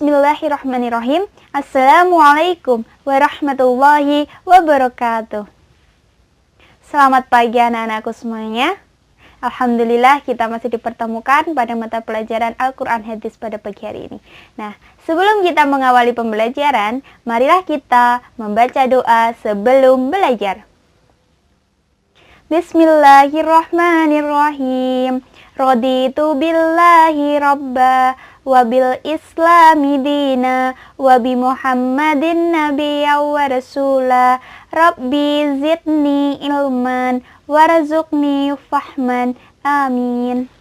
Bismillahirrahmanirrahim. Assalamualaikum warahmatullahi wabarakatuh. Selamat pagi anak-anakku semuanya. Alhamdulillah kita masih dipertemukan pada mata pelajaran Al-Quran Hadis pada pagi hari ini. Nah, sebelum kita mengawali pembelajaran, marilah kita membaca doa sebelum belajar. Bismillahirrahmanirrahim. Raditu billahi rabba wa bil islami dina wa bi muhammadin nabiyya wa rasula rabbi zidni ilman warzuqni fahman amin.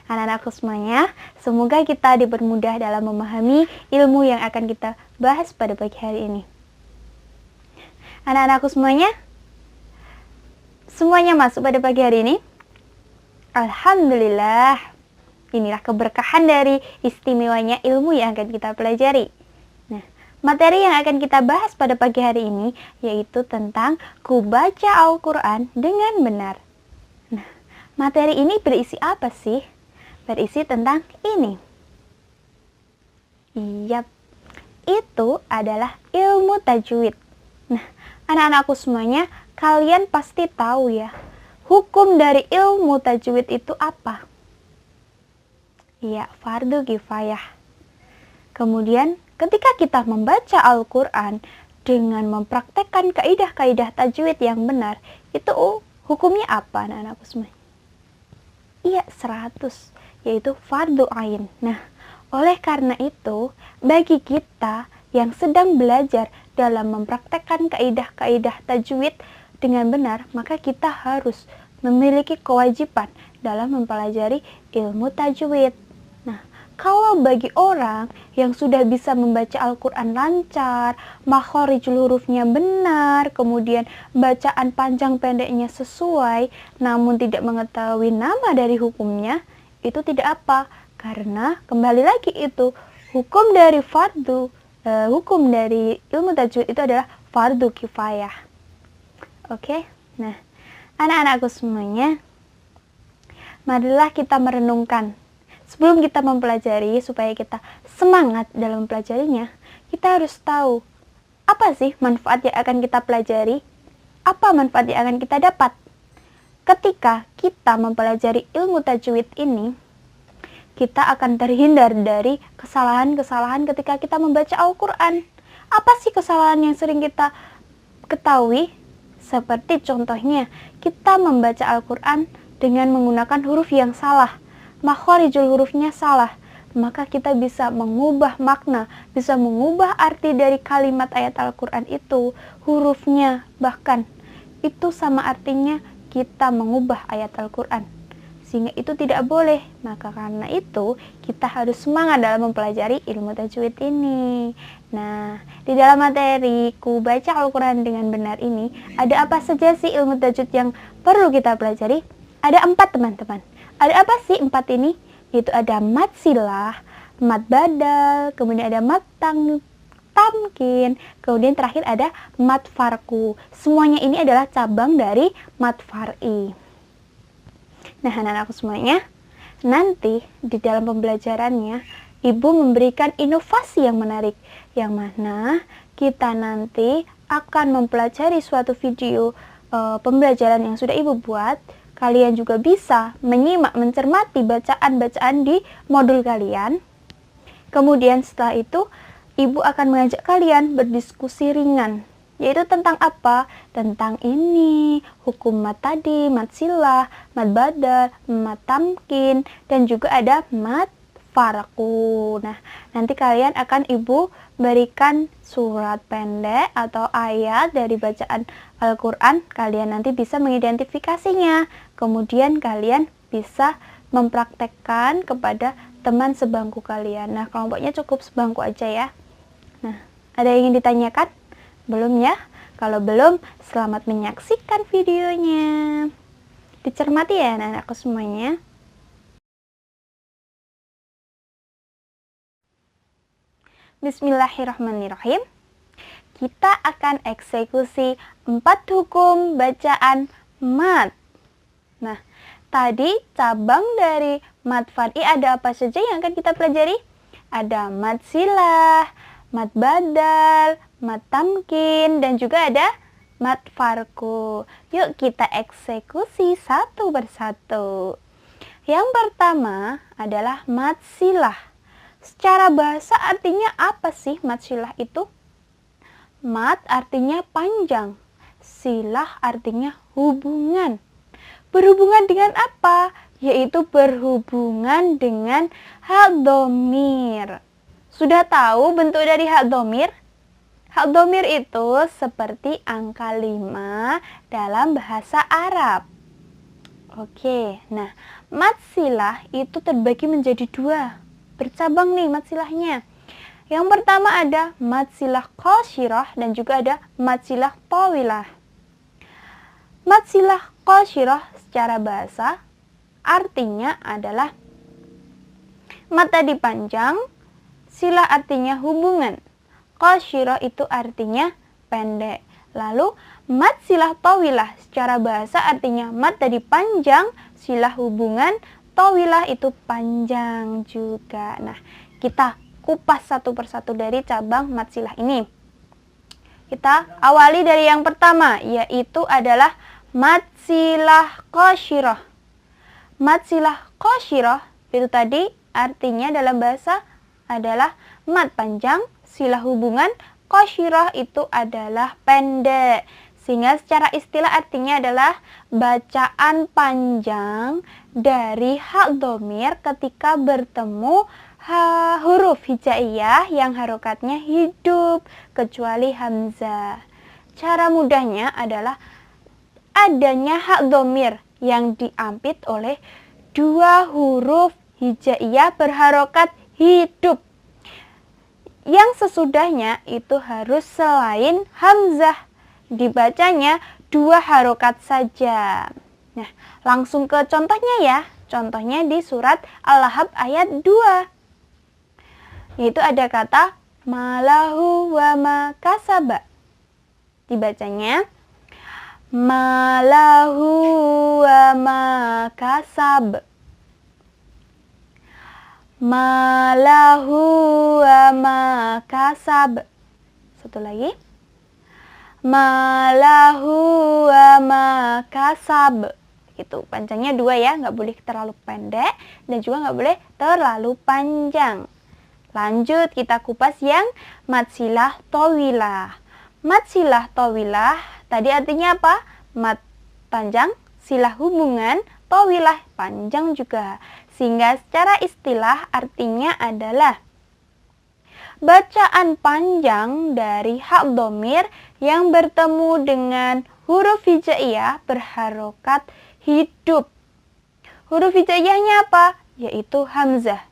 Anak-anakku semuanya, semoga kita dipermudah dalam memahami ilmu yang akan kita bahas pada pagi hari ini. Anak-anakku semuanya masuk pada pagi hari ini? Alhamdulillah, inilah keberkahan dari istimewanya ilmu yang akan kita pelajari. Nah, materi yang akan kita bahas pada pagi hari ini yaitu tentang kubaca Al-Quran dengan benar. Nah, materi ini berisi apa sih? Berisi tentang ini. Yap, itu adalah ilmu tajwid. Nah, anak-anakku semuanya, kalian pasti tahu ya, hukum dari ilmu tajwid itu apa? Ya, fardu kifayah. Kemudian, ketika kita membaca Al-Quran dengan mempraktekkan kaidah-kaidah tajwid yang benar, itu hukumnya apa anak-anakku semua? Iya, 100, yaitu fardu ain. Nah, oleh karena itu, bagi kita yang sedang belajar dalam mempraktekkan kaidah-kaidah tajwid dengan benar, maka kita harus memiliki kewajiban dalam mempelajari ilmu tajwid. Nah, kalau bagi orang yang sudah bisa membaca Al-Quran lancar, makhorijul hurufnya benar, kemudian bacaan panjang pendeknya sesuai, namun tidak mengetahui nama dari hukumnya, itu tidak apa. Karena kembali lagi itu, hukum dari ilmu tajwid itu adalah fardu kifayah. Oke, nah anak-anakku semuanya, marilah kita merenungkan. Sebelum kita mempelajari, supaya kita semangat dalam mempelajarinya, kita harus tahu apa sih manfaat yang akan kita pelajari, apa manfaat yang akan kita dapat. Ketika kita mempelajari ilmu tajwid ini, kita akan terhindar dari kesalahan-kesalahan ketika kita membaca Al-Quran. Apa sih kesalahan yang sering kita ketahui? Seperti contohnya, kita membaca Al-Quran dengan menggunakan huruf yang salah, makhorijul hurufnya salah, maka kita bisa mengubah makna, bisa mengubah arti dari kalimat ayat Al-Quran itu, hurufnya bahkan, itu sama artinya kita mengubah ayat Al-Quran. Sehingga itu tidak boleh. Maka karena itu kita harus semangat dalam mempelajari ilmu tajwid ini. Nah, di dalam materi ku baca Al-Quran dengan benar ini, ada apa saja sih ilmu tajwid yang perlu kita pelajari? Ada 4 teman-teman. Ada apa sih 4 ini? Yaitu ada mad silah, mad badal, kemudian ada mad tamkin, kemudian terakhir ada mad farku. Semuanya ini adalah cabang dari mad far'i. Nah, anak-anakku semuanya, nanti di dalam pembelajarannya, Ibu memberikan inovasi yang menarik, yang mana kita nanti akan mempelajari suatu video pembelajaran yang sudah Ibu buat. Kalian juga bisa menyimak, mencermati bacaan-bacaan di modul kalian. Kemudian setelah itu, Ibu akan mengajak kalian berdiskusi ringan. Yaitu tentang apa? Tentang ini, hukum mat tadi, mat silah, mat badal, mat tamkin, dan juga ada mat farku. Nah, nanti kalian akan Ibu berikan surat pendek atau ayat dari bacaan Al-Quran. Kalian nanti bisa mengidentifikasinya. Kemudian kalian bisa mempraktekkan kepada teman sebangku kalian. Nah, kelompoknya cukup sebangku aja ya. Nah, ada yang ingin ditanyakan? Belum ya? Kalau belum, selamat menyaksikan videonya. Dicermati ya anak-anakku semuanya. Bismillahirrahmanirrahim. Kita akan eksekusi 4 hukum bacaan mad. Nah, tadi cabang dari mad far'i ada apa saja yang akan kita pelajari? Ada mad silah, mad badal, mad tamkin, dan juga ada mad farku. Yuk kita eksekusi satu persatu. Yang pertama adalah mad silah. Secara bahasa artinya apa sih mad silah itu? Mad artinya panjang, silah artinya hubungan. Berhubungan dengan apa? Yaitu berhubungan dengan hak dhamir. Sudah tahu bentuk dari hak dhamir? Hak dhamir itu seperti angka 5 dalam bahasa Arab. Oke, nah mad silah itu terbagi menjadi 2. Bercabang nih mad silahnya. Yang pertama ada mad silah qashirah dan juga ada mad silah tawilah. Mad silah qashirah secara bahasa artinya adalah mad tadi panjang, silah artinya hubungan, qashirah itu artinya pendek. Lalu mad silah tawilah secara bahasa artinya mad tadi panjang, silah hubungan, tawilah itu panjang juga. Nah, kita kupas satu persatu dari cabang mad silah ini. Kita awali dari yang pertama, yaitu adalah mad silah qashirah. Mad silah qashirah itu tadi artinya dalam bahasa adalah mad panjang, silah hubungan, qashirah itu adalah pendek. Sehingga secara istilah artinya adalah bacaan panjang dari hak dhamir ketika bertemu huruf hijaiyah yang harokatnya hidup kecuali hamzah. Cara mudahnya adalah adanya hak dhamir yang diampit oleh 2 huruf hijaiyah berharokat hidup. Yang sesudahnya itu harus selain hamzah, dibacanya 2 harokat saja. Nah, langsung ke contohnya ya. Contohnya di surat Al-Lahab ayat 2. Yaitu ada kata malahu wa ma kasaba. Dibacanya malahu wa ma kasab. Malahu wa ma kasab. Satu lagi. Malahu wa ma kasab. Itu panjangnya 2 ya, nggak boleh terlalu pendek dan juga nggak boleh terlalu panjang. Lanjut kita kupas yang mad silah tawilah. Mad silah tawilah tadi artinya apa? Mad panjang, silah hubungan, tawilah panjang juga. Sehingga secara istilah artinya adalah bacaan panjang dari hak dhamir yang bertemu dengan huruf hijaiyah berharokat hidup. Huruf hijaiyahnya apa? Yaitu hamzah.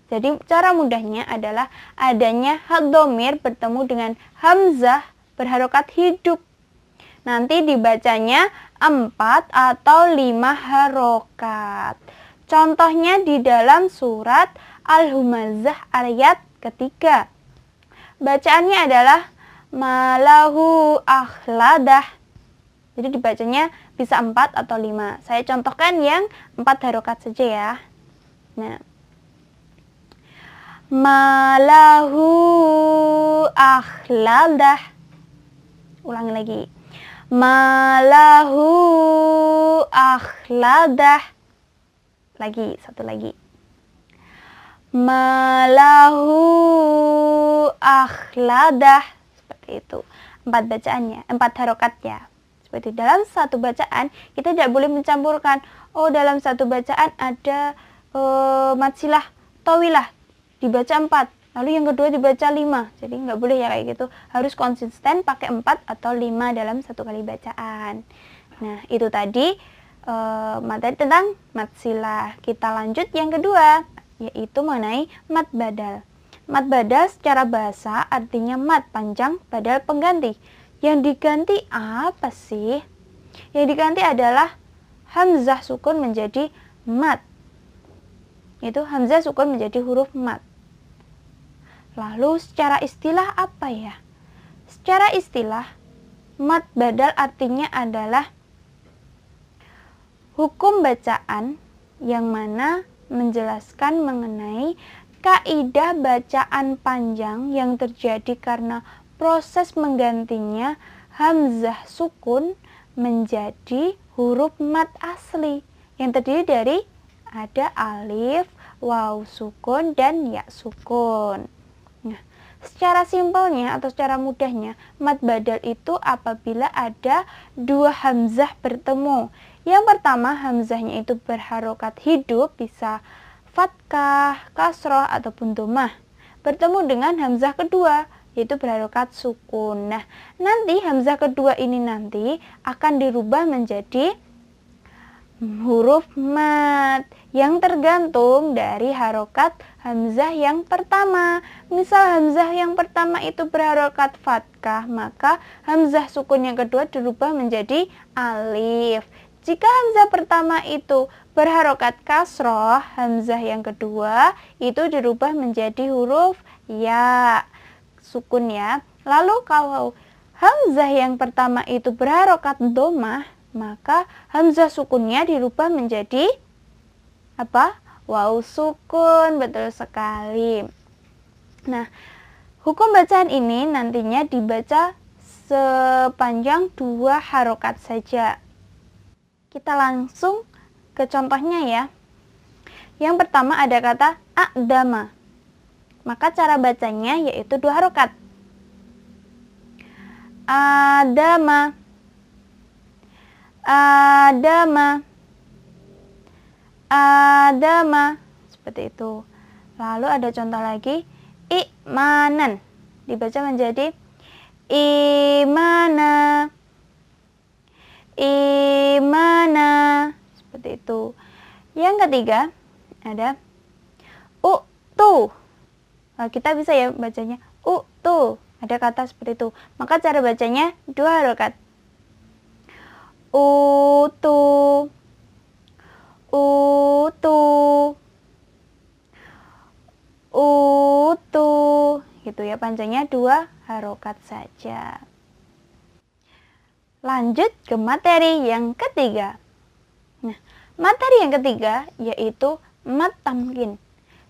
Jadi cara mudahnya adalah adanya hak dhamir bertemu dengan hamzah berharokat hidup. Nanti dibacanya 4 atau 5 harokat. Contohnya di dalam surat Al-Humazah ayat ketiga. Bacaannya adalah malahu akhladah. Jadi dibacanya bisa 4 atau 5. Saya contohkan yang 4 harokat saja ya. Nah, malahu akhladah. Ulangi lagi. Malahu akhladah. Lagi, satu lagi. Malahu akhladah. Seperti itu. 4 bacaannya, 4 harokatnya. Seperti dalam satu bacaan, kita tidak boleh mencampurkan. Oh, dalam satu bacaan ada mad silah tawilah. Dibaca 4. Lalu yang kedua dibaca 5. Jadi nggak boleh ya kayak gitu. Harus konsisten pakai 4 atau 5 dalam satu kali bacaan. Nah, itu tadi materi tentang mad silah. Kita lanjut yang kedua, yaitu mengenai mad badal. Mad badal secara bahasa artinya mad panjang badal pengganti. Yang diganti apa sih? Yang diganti adalah hamzah sukun menjadi mad. Itu hamzah sukun menjadi huruf mad. Lalu secara istilah apa ya? Secara istilah mad badal artinya adalah hukum bacaan yang mana menjelaskan mengenai kaidah bacaan panjang yang terjadi karena proses menggantinya hamzah sukun menjadi huruf mad asli yang terdiri dari ada alif, waw sukun, dan ya sukun. Nah, secara simpelnya atau secara mudahnya, mad badal itu apabila ada dua hamzah bertemu. Yang pertama, hamzahnya itu berharokat hidup, bisa fatkah, kasroh, ataupun dhammah. Bertemu dengan hamzah kedua, yaitu berharokat sukun. Nah, nanti hamzah kedua ini nanti akan dirubah menjadi huruf mad yang tergantung dari harokat hamzah yang pertama. Misal hamzah yang pertama itu berharokat fatkah, maka hamzah sukun yang kedua dirubah menjadi alif. Jika hamzah pertama itu berharokat kasroh, hamzah yang kedua itu dirubah menjadi huruf ya, sukun ya. Lalu kalau hamzah yang pertama itu berharokat dhammah, maka hamzah sukunnya dirubah menjadi apa? Waw sukun, betul sekali. Nah, hukum bacaan ini nantinya dibaca sepanjang 2 harokat saja. Kita langsung ke contohnya ya. Yang pertama ada kata a'dama. Maka cara bacanya yaitu 2 harokat. Adama, adama, adama, seperti itu. Lalu ada contoh lagi, imanan, dibaca menjadi imana, imana, seperti itu. Yang ketiga ada utu. Nah, kita bisa ya bacanya utu. Ada kata seperti itu. Maka cara bacanya 2 harokat. Utu, utu, utu, gitu ya, panjangnya 2 harokat saja. Lanjut ke materi yang ketiga. Nah, materi yang ketiga yaitu mad tamkin.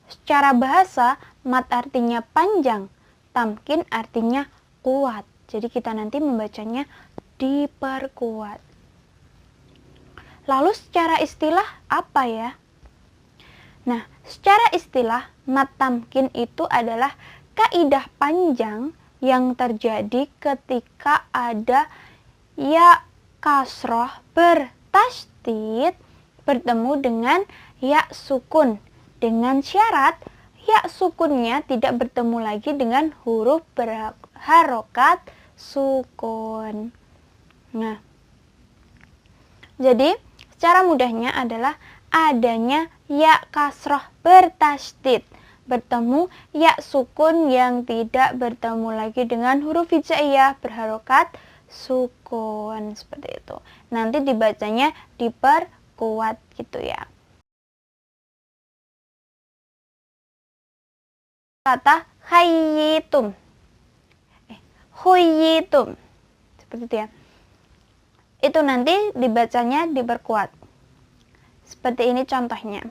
Secara bahasa, mad artinya panjang, tamkin artinya kuat. Jadi kita nanti membacanya diperkuat. Lalu secara istilah apa ya? Nah, secara istilah mad tamkin itu adalah kaidah panjang yang terjadi ketika ada ya kasroh bertasydid bertemu dengan ya sukun, dengan syarat ya sukunnya tidak bertemu lagi dengan huruf berharokat sukun. Nah, jadi secara mudahnya adalah adanya ya kasroh bertasydid bertemu ya sukun yang tidak bertemu lagi dengan huruf hijaiyah berharokat sukun, seperti itu. Nanti dibacanya diperkuat gitu ya. Kata khayyitum, huyitum, seperti itu ya. Itu nanti dibacanya diperkuat. Seperti ini contohnya.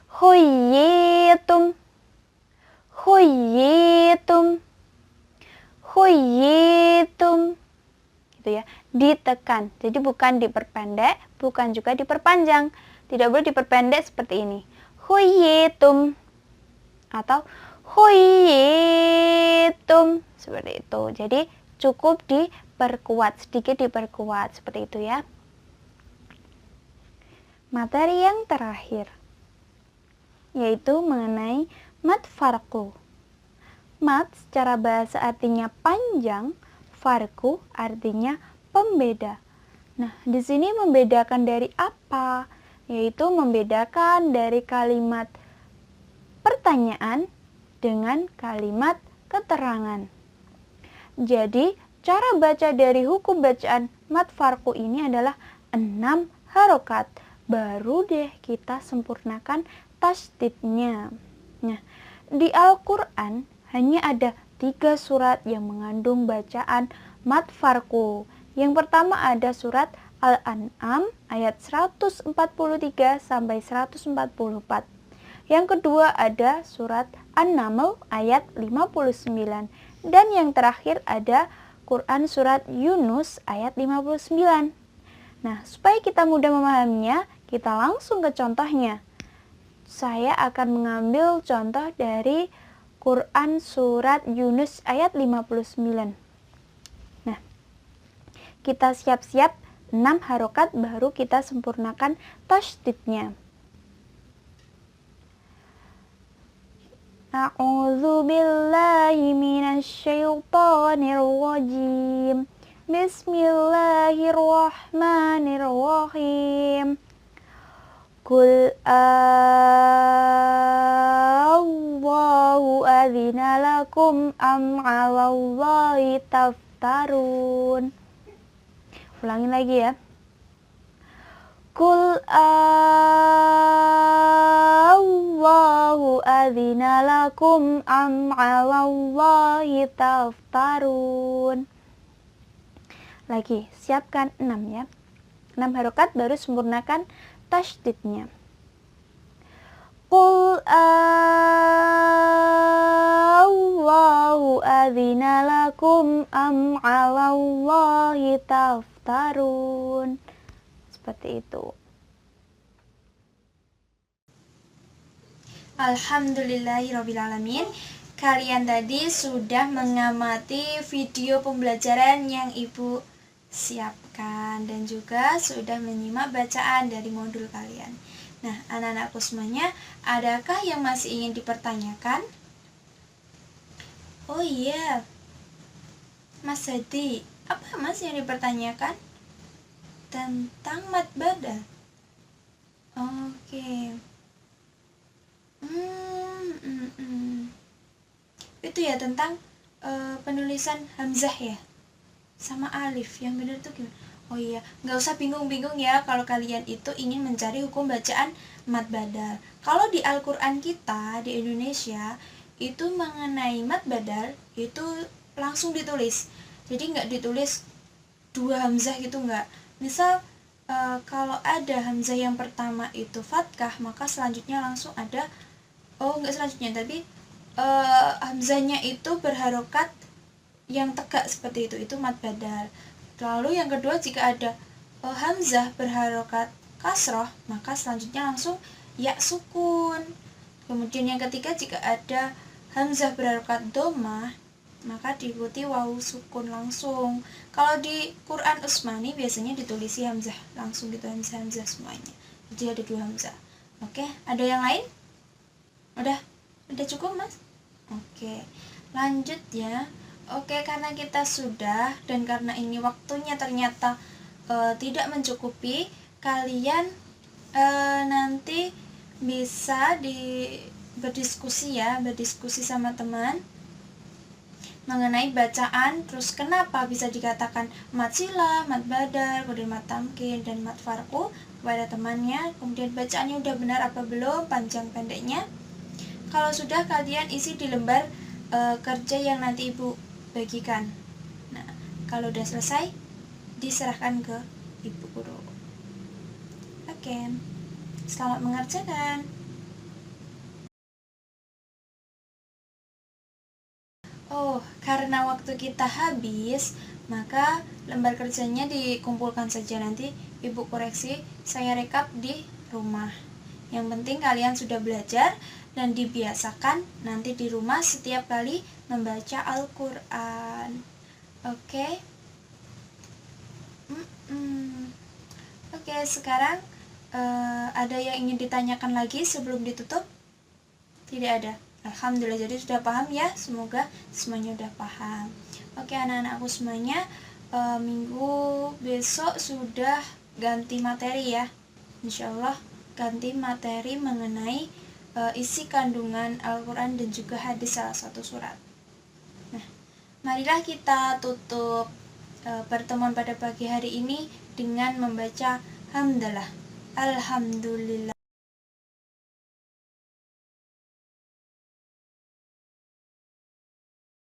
Huyitum, huyitum, huyitum, gitu ya, ditekan. Jadi bukan diperpendek, bukan juga diperpanjang. Tidak boleh diperpendek seperti ini. Huyitum atau huyitum, seperti itu. Jadi cukup diperkuat, sedikit diperkuat, seperti itu ya. Materi yang terakhir yaitu mengenai mad farqu. Mad secara bahasa artinya panjang, farqu artinya pembeda. Nah, di sini membedakan dari apa? Yaitu membedakan dari kalimat pertanyaan dengan kalimat keterangan. Jadi, cara baca dari hukum bacaan mad farqu ini adalah 6 harokat. Baru deh kita sempurnakan tasydidnya. Nah, di Al-Quran hanya ada 3 surat yang mengandung bacaan mad farqu. Yang pertama ada surat Al-An'am ayat 143 sampai 144. Yang kedua ada surat An-Naml ayat 59. Dan yang terakhir ada Quran surat Yunus ayat 59. Nah, supaya kita mudah memahaminya, kita langsung ke contohnya. Saya akan mengambil contoh dari Quran surat Yunus ayat 59. Nah, kita siap-siap 6 harokat baru kita sempurnakan tasydidnya. A'udzu billahi minasyaitonir rajim. Bismillahirrahmanirrahim. Qul Allahu adzina lakum am 'alallahi taftarun. Ulangin lagi ya. Qul Allahu adzina lakum am 'alallahi taftarun. Lagi, siapkan 6 ya. 6 harokat baru sempurnakan tasydidnya. Qul Allahu adzina lakum am 'alallahi taftarun. Seperti itu. Alhamdulillahirrabbilalamin. Kalian tadi sudah mengamati video pembelajaran yang Ibu siapkan dan juga sudah menyimak bacaan dari modul kalian. Nah, anak-anakku semuanya, adakah yang masih ingin dipertanyakan? Oh iya, Mas Hadi, apa Mas yang dipertanyakan? Tentang mad badal. Oke. Itu ya tentang penulisan hamzah ya sama alif. Yang benar tuh gimana? Oh iya, nggak usah bingung-bingung ya kalau kalian itu ingin mencari hukum bacaan mad badal. Kalau di Al-Quran kita di Indonesia itu mengenai mad badal itu langsung ditulis. Jadi nggak ditulis 2 hamzah gitu, nggak. Misal kalau ada hamzah yang pertama itu fathah, maka selanjutnya langsung ada, nggak selanjutnya, tapi hamzahnya itu berharokat yang tegak seperti itu mad badal. Lalu yang kedua, jika ada hamzah berharokat kasroh, maka selanjutnya langsung ya sukun. Kemudian yang ketiga, jika ada hamzah berharokat dhammah, maka diikuti wawu sukun langsung. Kalau di Quran Utsmani biasanya ditulisi hamzah langsung gitu, hamzah semuanya. Jadi ada 2 hamzah. Oke, ada yang lain? Udah cukup, Mas? Oke, lanjut ya. Oke, karena kita sudah dan karena ini waktunya ternyata tidak mencukupi, kalian nanti bisa berdiskusi sama teman mengenai bacaan, terus kenapa bisa dikatakan mad silah, mad badal, kemudian mad tamkin, dan mad farku kepada temannya. Kemudian bacaannya udah benar apa belum, panjang pendeknya. Kalau sudah, kalian isi di lembar kerja yang nanti Ibu bagikan. Nah, kalau udah selesai, diserahkan ke Ibu Guru. Oke, selamat mengerjakan. Oh, karena waktu kita habis, maka lembar kerjanya dikumpulkan saja, nanti Ibu koreksi, saya rekap di rumah. Yang penting kalian sudah belajar dan dibiasakan nanti di rumah setiap kali membaca Al-Quran. Oke? Oke, sekarang ada yang ingin ditanyakan lagi sebelum ditutup? Tidak ada. Alhamdulillah, jadi sudah paham ya. Semoga semuanya sudah paham. Oke, anak-anakku semuanya, minggu besok sudah ganti materi ya. Insyaallah ganti materi mengenai isi kandungan Al-Quran dan juga hadis salah satu surat. Nah, marilah kita tutup pertemuan pada pagi hari ini dengan membaca hamdalah. Alhamdulillah.